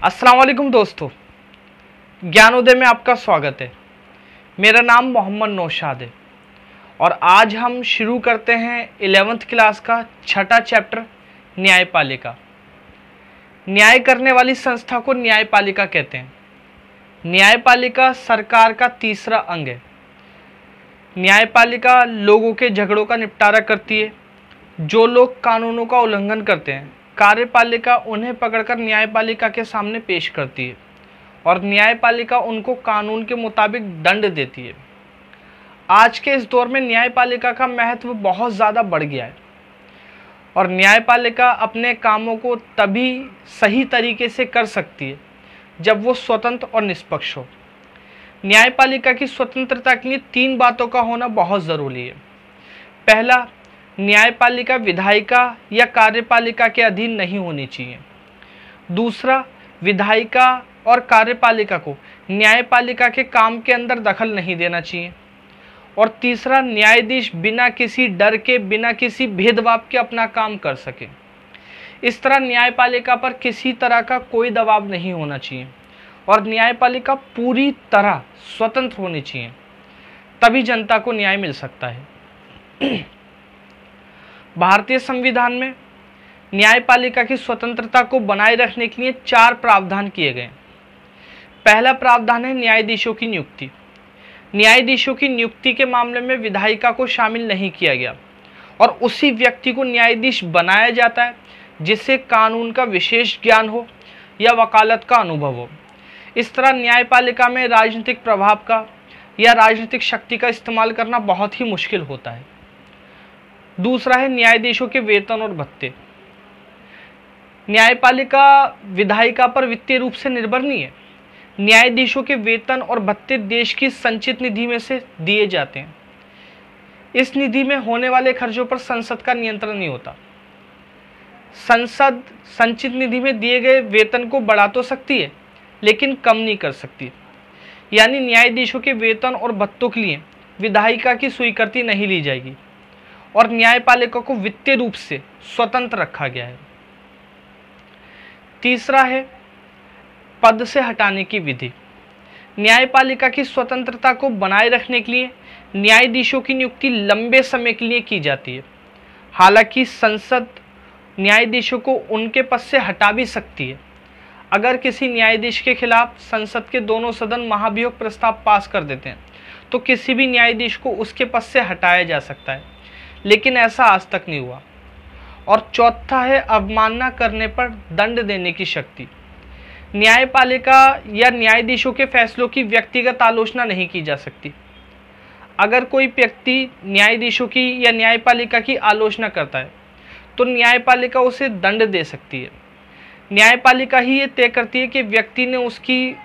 अस्सलाम वालेकुम दोस्तों, ज्ञानोदय में आपका स्वागत है। मेरा नाम मोहम्मद नौशाद है और आज हम शुरू करते हैं 11th क्लास का छठा चैप्टर न्यायपालिका। न्याय करने वाली संस्था को न्यायपालिका कहते हैं। न्यायपालिका सरकार का तीसरा अंग है। न्यायपालिका लोगों के झगड़ों का निपटारा करती है। जो लोग कानूनों का उल्लंघन करते हैं, कार्यपालिका उन्हें पकड़कर न्यायपालिका के सामने पेश करती है और न्यायपालिका उनको कानून के मुताबिक दंड देती है। आज के इस दौर में न्यायपालिका का महत्व बहुत ज़्यादा बढ़ गया है और न्यायपालिका अपने कामों को तभी सही तरीके से कर सकती है जब वो स्वतंत्र और निष्पक्ष हो। न्यायपालिका की स्वतंत्रता के लिए 3 बातों का होना बहुत ज़रूरी है। पहला, न्यायपालिका विधायिका या कार्यपालिका के अधीन नहीं होनी चाहिए। दूसरा, विधायिका और कार्यपालिका को न्यायपालिका के काम के अंदर दखल नहीं देना चाहिए। और तीसरा, न्यायाधीश बिना किसी डर के, बिना किसी भेदभाव के अपना काम कर सके। इस तरह न्यायपालिका पर किसी तरह का कोई दबाव नहीं होना चाहिए और न्यायपालिका पूरी तरह स्वतंत्र होनी चाहिए, तभी जनता को न्याय मिल सकता है। भारतीय संविधान में न्यायपालिका की स्वतंत्रता को बनाए रखने के लिए 4 प्रावधान किए गए। पहला प्रावधान है न्यायाधीशों की नियुक्ति। न्यायाधीशों की नियुक्ति के मामले में विधायिका को शामिल नहीं किया गया और उसी व्यक्ति को न्यायाधीश बनाया जाता है जिसे कानून का विशेष ज्ञान हो या वकालत का अनुभव हो। इस तरह न्यायपालिका में राजनीतिक प्रभाव का या राजनीतिक शक्ति का इस्तेमाल करना बहुत ही मुश्किल होता है। दूसरा है न्यायाधीशों के वेतन और भत्ते। न्यायपालिका विधायिका पर वित्तीय रूप से निर्भर नहीं है। न्यायाधीशों के वेतन और भत्ते देश की संचित निधि में से दिए जाते हैं। इस निधि में होने वाले खर्चों पर संसद का नियंत्रण नहीं होता। संसद संचित निधि में दिए गए वेतन को बढ़ा तो सकती है लेकिन कम नहीं कर सकती। यानी न्यायाधीशों के वेतन और भत्तों के लिए विधायिका की स्वीकृति नहीं ली जाएगी और न्यायपालिका को वित्तीय रूप से स्वतंत्र रखा गया है। तीसरा है पद से हटाने की विधि। न्यायपालिका की स्वतंत्रता को बनाए रखने के लिए न्यायाधीशों की नियुक्ति लंबे समय के लिए की जाती है। हालांकि संसद न्यायाधीशों को उनके पद से हटा भी सकती है। अगर किसी न्यायाधीश के खिलाफ संसद के दोनों सदन महाभियोग प्रस्ताव पास कर देते हैं तो किसी भी न्यायाधीश को उसके पद से हटाया जा सकता है, लेकिन ऐसा आज तक नहीं हुआ। और चौथा है अवमानना करने पर दंड देने की शक्ति। न्यायपालिका या न्यायाधीशों के फैसलों की व्यक्तिगत आलोचना नहीं की जा सकती। अगर कोई व्यक्ति न्यायाधीशों की या न्यायपालिका की आलोचना करता है तो न्यायपालिका उसे दंड दे सकती है। न्यायपालिका ही ये तय करती है कि व्यक्ति ने उसकी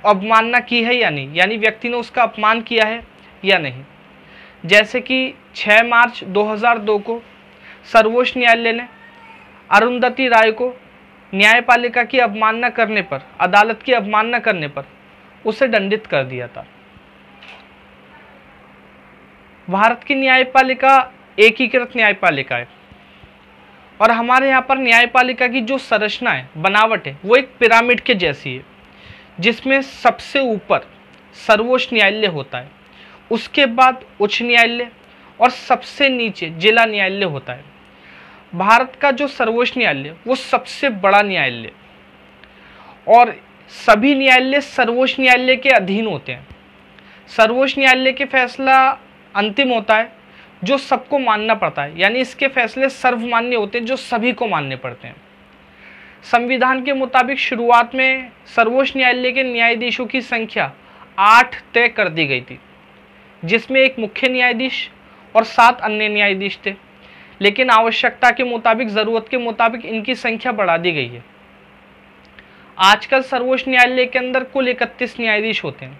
अवमानना की है या नहीं, यानी व्यक्ति ने उसका अपमान किया है या नहीं। जैसे कि 6 मार्च 2002 को सर्वोच्च न्यायालय ने अरुंधति राय को न्यायपालिका की अवमानना करने पर, अदालत की अवमानना करने पर उसे दंडित कर दिया था। भारत की न्यायपालिका एकीकृत न्यायपालिका है और हमारे यहाँ पर न्यायपालिका की जो संरचना है, बनावट है, वो एक पिरामिड के जैसी है, जिसमें सबसे ऊपर सर्वोच्च न्यायालय होता है, उसके बाद उच्च न्यायालय और सबसे नीचे जिला न्यायालय होता है। भारत का जो सर्वोच्च न्यायालय वो सबसे बड़ा न्यायालय और सभी न्यायालय सर्वोच्च न्यायालय के अधीन होते हैं। सर्वोच्च न्यायालय के फैसला अंतिम होता है जो सबको मानना पड़ता है, यानी इसके फैसले सर्वमान्य होते हैं जो सभी को मानने पड़ते हैं। संविधान के मुताबिक शुरुआत में सर्वोच्च न्यायालय के न्यायाधीशों की संख्या 8 तय कर दी गई थी, जिसमें एक मुख्य न्यायाधीश और 7 अन्य न्यायाधीश थे, लेकिन आवश्यकता के मुताबिक, ज़रूरत के मुताबिक इनकी संख्या बढ़ा दी गई है। आजकल सर्वोच्च न्यायालय के अंदर कुल 31 न्यायाधीश होते हैं,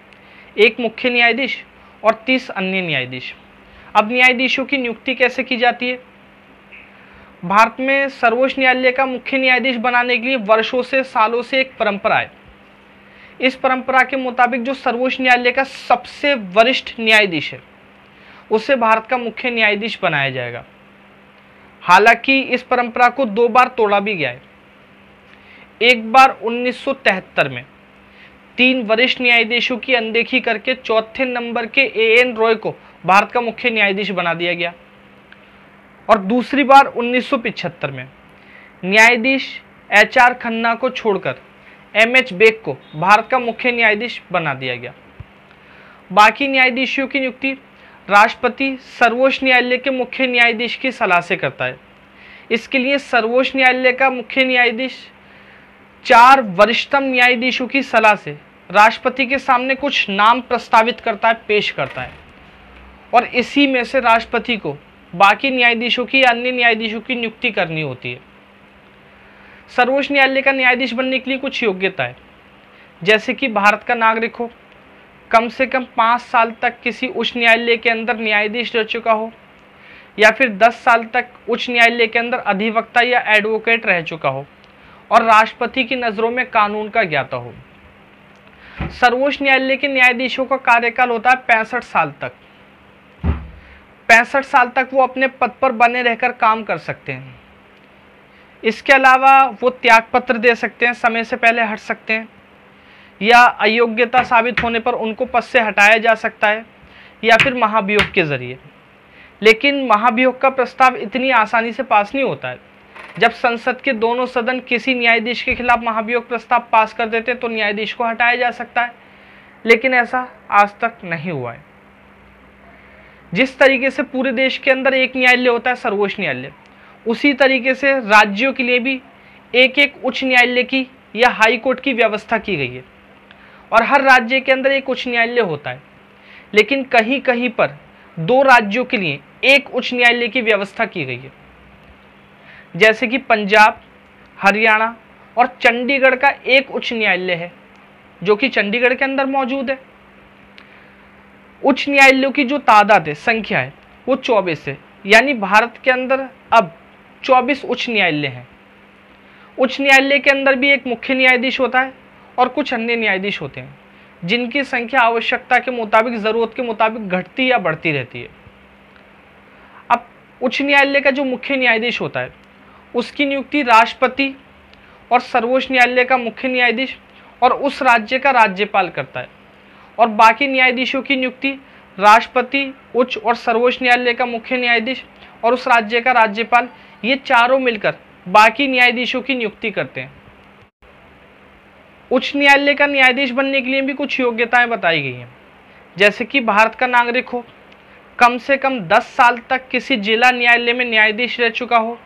एक मुख्य न्यायाधीश और 30 अन्य न्यायाधीश। अब न्यायाधीशों की नियुक्ति कैसे की जाती है? भारत में सर्वोच्च न्यायालय का मुख्य न्यायाधीश बनाने के लिए वर्षों से, सालों से एक परंपरा है। इस परंपरा के मुताबिक जो सर्वोच्च न्यायालय का सबसे वरिष्ठ न्यायाधीश है उसे भारत का मुख्य न्यायाधीश बनाया जाएगा। हालांकि इस परंपरा को 2 बार तोड़ा भी गया है। एक बार 1973 में 3 वरिष्ठ न्यायाधीशों की अनदेखी करके चौथे नंबर के एएन रॉय को भारत का मुख्य न्यायाधीश बना दिया गया। और दूसरी बार 1975 में न्यायाधीश एचआर खन्ना को छोड़कर एमएच बेग को भारत का मुख्य न्यायाधीश बना दिया गया। बाकी न्यायाधीशों की नियुक्ति राष्ट्रपति सर्वोच्च न्यायालय के मुख्य न्यायाधीश की सलाह से करता है। इसके लिए सर्वोच्च न्यायालय का मुख्य न्यायाधीश 4 वरिष्ठतम न्यायाधीशों की सलाह से राष्ट्रपति के सामने कुछ नाम प्रस्तावित करता है, पेश करता है, और इसी में से राष्ट्रपति को बाकी न्यायाधीशों की या अन्य न्यायाधीशों की नियुक्ति करनी होती है। सर्वोच्च न्यायालय का न्यायाधीश बनने के लिए कुछ योग्यता है, जैसे कि भारत का नागरिक हो, कम से कम 5 साल तक किसी उच्च न्यायालय के अंदर न्यायाधीश रह चुका हो, या फिर 10 साल तक उच्च न्यायालय के अंदर अधिवक्ता या एडवोकेट रह चुका हो, और राष्ट्रपति की नज़रों में कानून का ज्ञाता हो। सर्वोच्च न्यायालय के न्यायाधीशों का कार्यकाल होता है 65 साल तक। 65 साल तक वो अपने पद पर बने रहकर काम कर सकते हैं। इसके अलावा वो त्यागपत्र दे सकते हैं, समय से पहले हट सकते हैं, या अयोग्यता साबित होने पर उनको पद से हटाया जा सकता है, या फिर महाभियोग के जरिए। लेकिन महाभियोग का प्रस्ताव इतनी आसानी से पास नहीं होता है। जब संसद के दोनों सदन किसी न्यायाधीश के खिलाफ महाभियोग प्रस्ताव पास कर देते हैं तो न्यायाधीश को हटाया जा सकता है, लेकिन ऐसा आज तक नहीं हुआ है। जिस तरीके से पूरे देश के अंदर एक न्यायालय होता है, सर्वोच्च न्यायालय, उसी तरीके से राज्यों के लिए भी एक एक उच्च न्यायालय की या हाई कोर्ट की व्यवस्था की गई है, और हर राज्य के अंदर एक उच्च न्यायालय होता है। लेकिन कहीं कहीं पर 2 राज्यों के लिए एक उच्च न्यायालय की व्यवस्था की गई है, जैसे कि पंजाब, हरियाणा और चंडीगढ़ का एक उच्च न्यायालय है जो कि चंडीगढ़ के अंदर मौजूद है। उच्च न्यायालयों की जो तादाद है, संख्या है, वो 24 है, यानी भारत के अंदर अब 24 उच्च न्यायालय हैं। उच्च न्यायालय के अंदर भी एक मुख्य न्यायाधीश होता है और कुछ अन्य न्यायाधीश होते हैं, जिनकी संख्या आवश्यकता के मुताबिक, ज़रूरत के मुताबिक घटती या बढ़ती रहती है। अब उच्च न्यायालय का जो मुख्य न्यायाधीश होता है, उसकी नियुक्ति राष्ट्रपति और सर्वोच्च न्यायालय का मुख्य न्यायाधीश और उस राज्य का राज्यपाल करता है, और बाकी न्यायाधीशों की नियुक्ति राष्ट्रपति, उच्च और सर्वोच्च न्यायालय का मुख्य न्यायाधीश और उस राज्य का राज्यपाल, ये चारों मिलकर बाकी न्यायाधीशों की नियुक्ति करते हैं। उच्च न्यायालय का न्यायाधीश बनने के लिए भी कुछ योग्यताएं बताई गई हैं, जैसे कि भारत का नागरिक हो, कम से कम 10 साल तक किसी जिला न्यायालय में न्यायाधीश रह चुका हो,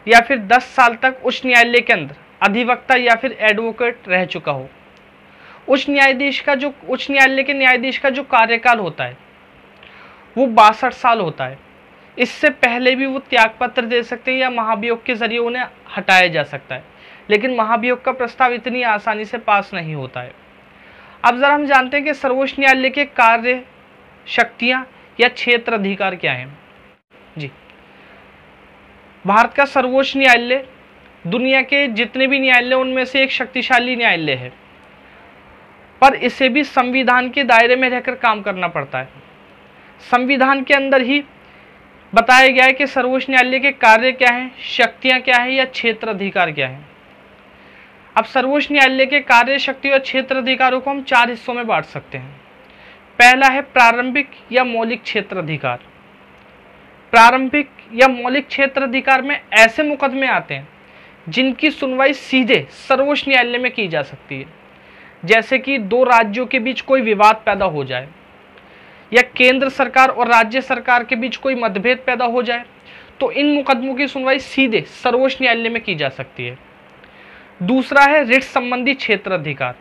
या फिर 10 साल तक उच्च न्यायालय के अंदर अधिवक्ता या फिर एडवोकेट रह चुका हो। उच्च न्यायालय के न्यायाधीश का जो कार्यकाल होता है वो 62 साल होता है। इससे पहले भी वो त्यागपत्र दे सकते हैं या महाभियोग के जरिए उन्हें हटाया जा सकता है, लेकिन महाभियोग का प्रस्ताव इतनी आसानी से पास नहीं होता है। अब जरा हम जानते हैं कि सर्वोच्च न्यायालय के कार्य, शक्तियां या क्षेत्र अधिकार क्या हैं। जी, भारत का सर्वोच्च न्यायालय दुनिया के जितने भी न्यायालय उनमें से एक शक्तिशाली न्यायालय है, पर इसे भी संविधान के दायरे में रहकर काम करना पड़ता है। संविधान के अंदर ही बताया गया है कि सर्वोच्च न्यायालय के कार्य क्या हैं, शक्तियां क्या हैं या क्षेत्र अधिकार क्या हैं। अब सर्वोच्च न्यायालय के कार्य, शक्ति और क्षेत्र अधिकारों को हम 4 हिस्सों में बांट सकते हैं। पहला है प्रारंभिक या मौलिक क्षेत्र अधिकार। प्रारंभिक या मौलिक क्षेत्र अधिकार में ऐसे मुकदमे आते हैं जिनकी सुनवाई सीधे सर्वोच्च न्यायालय में की जा सकती है, जैसे कि 2 राज्यों के बीच कोई विवाद पैदा हो जाए, या केंद्र सरकार और राज्य सरकार के बीच कोई मतभेद पैदा हो जाए, तो इन मुकदमों की सुनवाई सीधे सर्वोच्च न्यायालय में की जा सकती है। दूसरा है रिट संबंधी क्षेत्र अधिकार।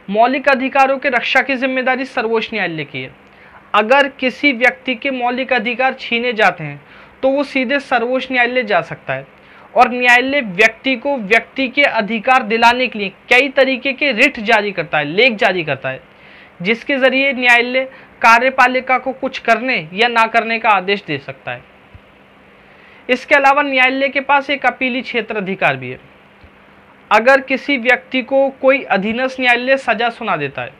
मौलिक अधिकारों के रक्षा की जिम्मेदारी सर्वोच्च न्यायालय की है। अगर किसी व्यक्ति के मौलिक अधिकार छीने जाते हैं तो वो सीधे सर्वोच्च न्यायालय जा सकता है, और न्यायालय व्यक्ति को व्यक्ति के अधिकार दिलाने के लिए कई तरीके के रिट जारी करता है, लेख जारी करता है, जिसके जरिए न्यायालय कार्यपालिका को कुछ करने या ना करने का आदेश दे सकता है। इसके अलावा न्यायालय के पास एक अपीली क्षेत्र अधिकार भी है। अगर किसी व्यक्ति को कोई अधीनस्थ न्यायालय सजा सुना देता है,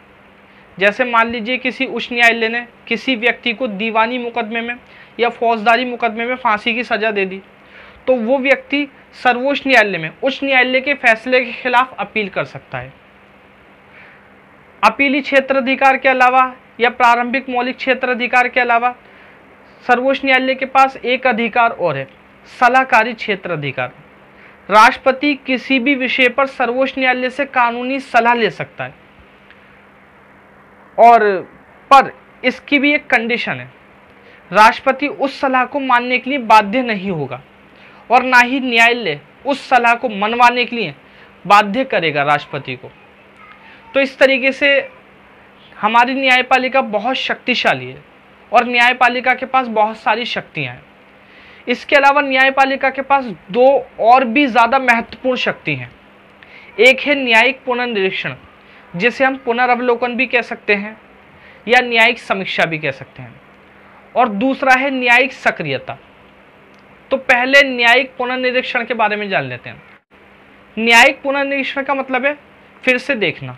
जैसे मान लीजिए किसी उच्च न्यायालय ने किसी व्यक्ति को दीवानी मुकदमे में या फौजदारी मुकदमे में फांसी की सजा दे दी, तो वो व्यक्ति सर्वोच्च न्यायालय में उच्च न्यायालय के फैसले के खिलाफ अपील कर सकता है। अपीली क्षेत्र अधिकार के अलावा या प्रारंभिक मौलिक क्षेत्र अधिकार के अलावा सर्वोच्च न्यायालय के पास एक अधिकार और है, सलाहकारी क्षेत्र अधिकार। राष्ट्रपति किसी भी विषय पर सर्वोच्च न्यायालय से कानूनी सलाह ले सकता है, और पर इसकी भी एक कंडीशन है, राष्ट्रपति उस सलाह को मानने के लिए बाध्य नहीं होगा और ना ही न्यायालय उस सलाह को मनवाने के लिए बाध्य करेगा राष्ट्रपति को। तो इस तरीके से हमारी न्यायपालिका बहुत शक्तिशाली है और न्यायपालिका के पास बहुत सारी शक्तियां हैं। इसके अलावा न्यायपालिका के पास दो और भी ज़्यादा महत्वपूर्ण शक्ति हैं। एक है न्यायिक पुनर्निरीक्षण, जिसे हम पुनर्वलोकन भी कह सकते हैं या न्यायिक समीक्षा भी कह सकते हैं, और दूसरा है न्यायिक सक्रियता। तो पहले न्यायिक पुनर्निरीक्षण के बारे में जान लेते हैं। न्यायिक पुनर्निरीक्षण का मतलब है फिर से देखना।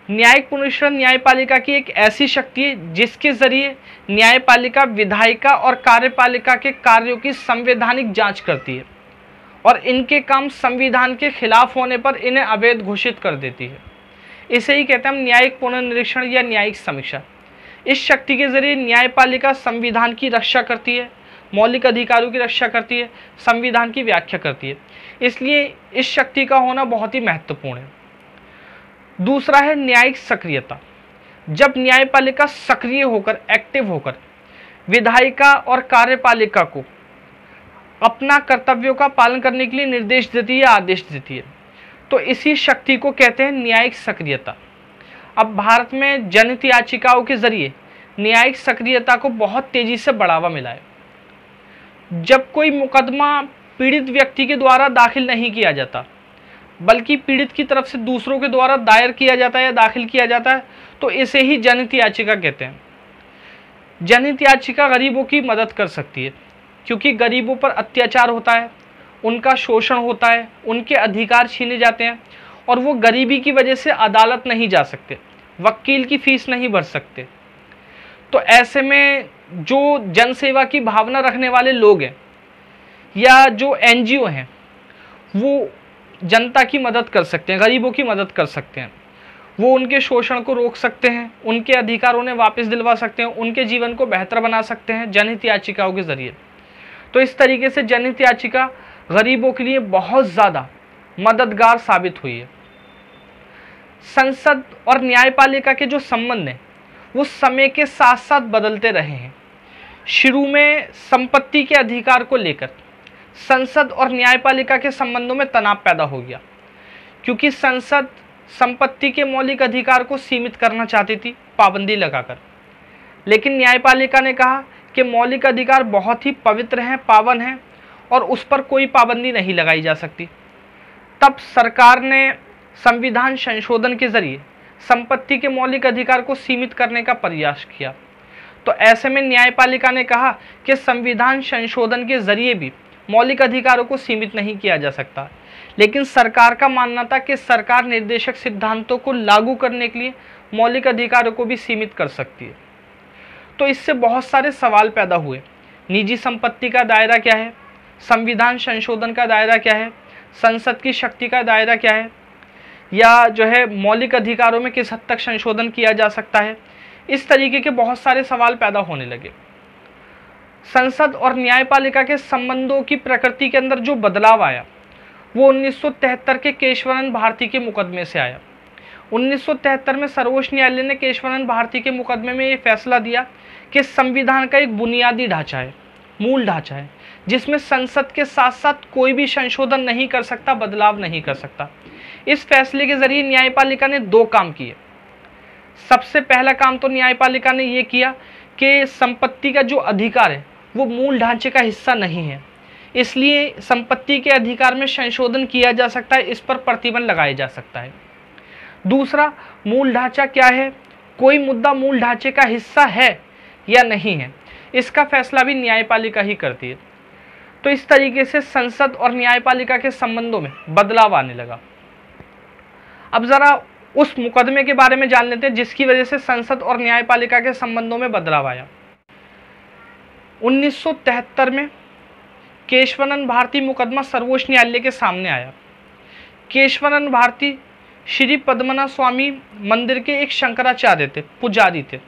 न्यायिक पुनर्निरीक्षण न्यायपालिका की एक ऐसी शक्ति है जिसके जरिए न्यायपालिका विधायिका और कार्यपालिका के कार्यों की संवैधानिक जांच करती है और इनके काम संविधान के खिलाफ होने पर इन्हें अवैध घोषित कर देती है। इसे ही कहते हैं हम न्यायिक पुनर्निरीक्षण या न्यायिक समीक्षा। इस शक्ति के जरिए न्यायपालिका संविधान की रक्षा करती है, मौलिक अधिकारों की रक्षा करती है, संविधान की व्याख्या करती है। इसलिए इस शक्ति का होना बहुत ही महत्वपूर्ण है। दूसरा है न्यायिक सक्रियता। जब न्यायपालिका सक्रिय होकर, एक्टिव होकर विधायिका और कार्यपालिका को अपना कर्तव्यों का पालन करने के लिए निर्देश देती है या आदेश देती है, तो इसी शक्ति को कहते हैं न्यायिक सक्रियता। अब भारत में जनहित याचिकाओं के जरिए न्यायिक सक्रियता को बहुत तेजी से बढ़ावा मिला है। जब कोई मुकदमा पीड़ित व्यक्ति के द्वारा दाखिल नहीं किया जाता, बल्कि पीड़ित की तरफ से दूसरों के द्वारा दायर किया जाता है या दाखिल किया जाता है, तो इसे ही जनहित याचिका कहते हैं। जनहित याचिका गरीबों की मदद कर सकती है, क्योंकि गरीबों पर अत्याचार होता है, उनका शोषण होता है, उनके अधिकार छीने जाते हैं और वो गरीबी की वजह से अदालत नहीं जा सकते, वकील की फीस नहीं भर सकते। तो ऐसे में जो जनसेवा की भावना रखने वाले लोग हैं या जो एनजीओ हैं, वो जनता की मदद कर सकते हैं, गरीबों की मदद कर सकते हैं। वो उनके शोषण को रोक सकते हैं, उनके अधिकारों ने वापस दिलवा सकते हैं, उनके जीवन को बेहतर बना सकते हैं जनहित याचिकाओं के जरिए। तो इस तरीके से जनहित याचिका गरीबों के लिए बहुत ज़्यादा मददगार साबित हुई है। संसद और न्यायपालिका के जो संबंध हैं वो समय के साथ साथ बदलते रहे हैं। शुरू में संपत्ति के अधिकार को लेकर संसद और न्यायपालिका के संबंधों में तनाव पैदा हो गया, क्योंकि संसद संपत्ति के मौलिक अधिकार को सीमित करना चाहती थी पाबंदी लगाकर, लेकिन न्यायपालिका ने कहा कि मौलिक अधिकार बहुत ही पवित्र हैं, पावन हैं और उस पर कोई पाबंदी नहीं लगाई जा सकती। तब सरकार ने संविधान संशोधन के जरिए संपत्ति के मौलिक अधिकार को सीमित करने का प्रयास किया। तो ऐसे में न्यायपालिका ने कहा कि संविधान संशोधन के जरिए भी मौलिक अधिकारों को सीमित नहीं किया जा सकता, लेकिन सरकार का मानना था कि सरकार निर्देशक सिद्धांतों को लागू करने के लिए मौलिक अधिकारों को भी सीमित कर सकती है। तो इससे बहुत सारे सवाल पैदा हुए। निजी संपत्ति का दायरा क्या है, संविधान संशोधन का दायरा क्या है, संसद की शक्ति का दायरा क्या है, या जो है मौलिक अधिकारों में किस हद तक संशोधन किया जा सकता है। इस तरीके के बहुत सारे सवाल पैदा होने लगे। संसद और न्यायपालिका के संबंधों की प्रकृति के अंदर जो बदलाव आया वो 1973 के केशवानंद भारती के मुकदमे से आया। 1973 में सर्वोच्च न्यायालय ने केशवानंद भारती के मुकदमे में ये फैसला दिया कि संविधान का एक बुनियादी ढांचा है, मूल ढांचा है, जिसमें संसद के साथ साथ कोई भी संशोधन नहीं कर सकता, बदलाव नहीं कर सकता। इस फैसले के जरिए न्यायपालिका ने दो काम किए। सबसे पहला काम तो न्यायपालिका ने ये किया कि संपत्ति का जो अधिकार है वो मूल ढांचे का हिस्सा नहीं है, इसलिए संपत्ति के अधिकार में संशोधन किया जा सकता है, इस पर प्रतिबंध लगाया जा सकता है। दूसरा, मूल ढांचा क्या है, कोई मुद्दा मूल ढांचे का हिस्सा है या नहीं है, इसका फैसला भी न्यायपालिका ही करती है। तो इस तरीके से संसद और न्यायपालिका के संबंधों में बदलाव आने लगा। अब जरा उस मुकदमे के बारे में जान लेते हैं जिसकी वजह से संसद और न्यायपालिका के संबंधों में बदलाव आया। 1973 में केशवानंद भारती मुकदमा सर्वोच्च न्यायालय के सामने आया। केशवानंद भारती श्री पद्मनाभ स्वामी मंदिर के एक शंकराचार्य थे, पुजारी थे।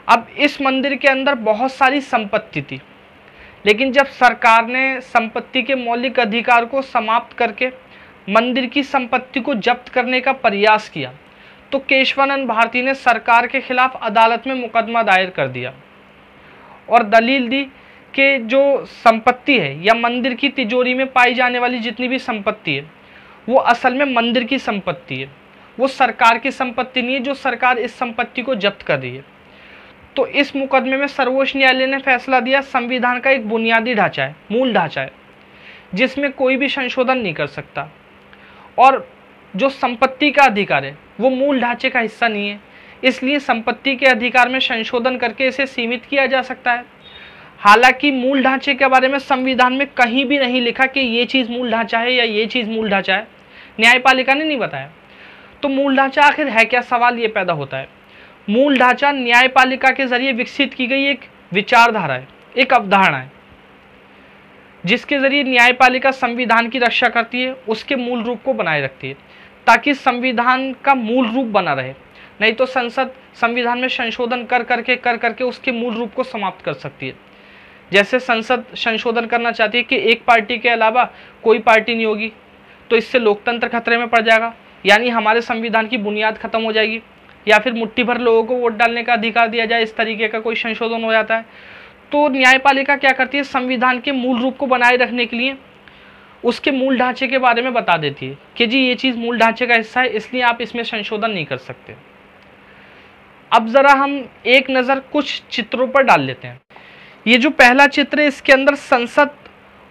अब इस मंदिर के अंदर बहुत सारी संपत्ति थी, लेकिन जब सरकार ने संपत्ति के मौलिक अधिकार को समाप्त करके मंदिर की संपत्ति को जब्त करने का प्रयास किया, तो केशवानंद भारती ने सरकार के खिलाफ अदालत में मुकदमा दायर कर दिया और दलील दी कि जो संपत्ति है या मंदिर की तिजोरी में पाई जाने वाली जितनी भी संपत्ति है वो असल में मंदिर की संपत्ति है, वो सरकार की संपत्ति नहीं है, जो सरकार इस संपत्ति को जब्त कर रही है। तो इस मुकदमे में सर्वोच्च न्यायालय ने फैसला दिया, संविधान का एक बुनियादी ढांचा है, मूल ढांचा है, जिसमें कोई भी संशोधन नहीं कर सकता, और जो संपत्ति का अधिकार है वो मूल ढांचे का हिस्सा नहीं है, इसलिए संपत्ति के अधिकार में संशोधन करके इसे सीमित किया जा सकता है। हालांकि मूल ढांचे के बारे में संविधान में कहीं भी नहीं लिखा कि ये चीज़ मूल ढांचा है या ये चीज़ मूल ढांचा है, न्यायपालिका ने नहीं बताया। तो मूल ढांचा आखिर है क्या, सवाल ये पैदा होता है। मूल ढांचा न्यायपालिका के जरिए विकसित की गई एक विचारधारा है, एक अवधारणा है, जिसके जरिए न्यायपालिका संविधान की रक्षा करती है, उसके मूल रूप को बनाए रखती है, ताकि संविधान का मूल रूप बना रहे। नहीं तो संसद संविधान में संशोधन कर करके उसके मूल रूप को समाप्त कर सकती है। जैसे संसद संशोधन करना चाहती है कि एक पार्टी के अलावा कोई पार्टी नहीं होगी, तो इससे लोकतंत्र खतरे में पड़ जाएगा, यानी हमारे संविधान की बुनियाद खत्म हो जाएगी, या फिर मुट्ठी भर लोगों को वोट डालने का अधिकार दिया जाए, इस तरीके का कोई संशोधन हो जाता है। तो न्यायपालिका क्या करती है, संविधान के मूल रूप को बनाए रखने के लिए उसके मूल ढांचे के बारे में बता देती है कि जी ये चीज़ मूल ढांचे का हिस्सा है, इसलिए आप इसमें संशोधन नहीं कर सकते। अब ज़रा हम एक नज़र कुछ चित्रों पर डाल लेते हैं। ये जो पहला चित्र है, इसके अंदर संसद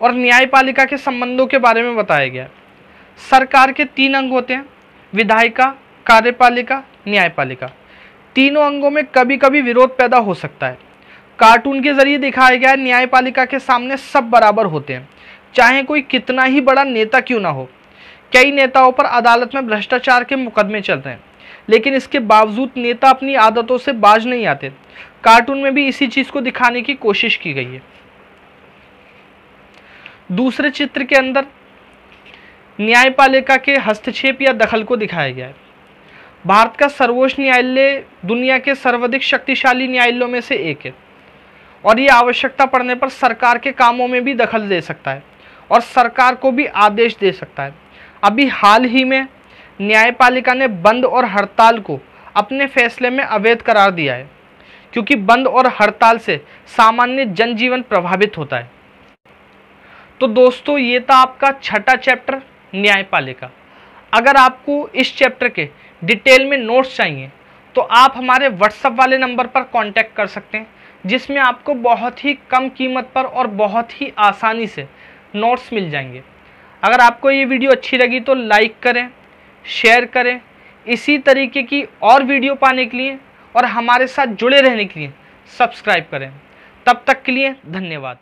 और न्यायपालिका के संबंधों के बारे में बताया गया है। सरकार के 3 अंग होते हैं, विधायिका, कार्यपालिका, न्यायपालिका। तीनों अंगों में कभी कभी विरोध पैदा हो सकता है। कार्टून के जरिए दिखाया गया है न्यायपालिका के सामने सब बराबर होते हैं, चाहे कोई कितना ही बड़ा नेता क्यों ना हो। कई नेताओं पर अदालत में भ्रष्टाचार के मुकदमे चल रहे हैं, लेकिन इसके बावजूद नेता अपनी आदतों से बाज नहीं आते। कार्टून में भी इसी चीज को दिखाने की कोशिश की गई है। दूसरे चित्र के अंदर न्यायपालिका के हस्तक्षेप या दखल को दिखाया गया है। भारत का सर्वोच्च न्यायालय दुनिया के सर्वाधिक शक्तिशाली न्यायालयों में से एक है, और ये आवश्यकता पड़ने पर सरकार के कामों में भी दखल दे सकता है और सरकार को भी आदेश दे सकता है। अभी हाल ही में न्यायपालिका ने बंद और हड़ताल को अपने फैसले में अवैध करार दिया है, क्योंकि बंद और हड़ताल से सामान्य जनजीवन प्रभावित होता है। तो दोस्तों, ये था आपका छठा चैप्टर, न्यायपालिका। अगर आपको इस चैप्टर के डिटेल में नोट्स चाहिए तो आप हमारे व्हाट्सएप वाले नंबर पर कांटेक्ट कर सकते हैं, जिसमें आपको बहुत ही कम कीमत पर और बहुत ही आसानी से नोट्स मिल जाएंगे। अगर आपको ये वीडियो अच्छी लगी तो लाइक करें, शेयर करें। इसी तरीके की और वीडियो पाने के लिए और हमारे साथ जुड़े रहने के लिए सब्सक्राइब करें। तब तक के लिए धन्यवाद।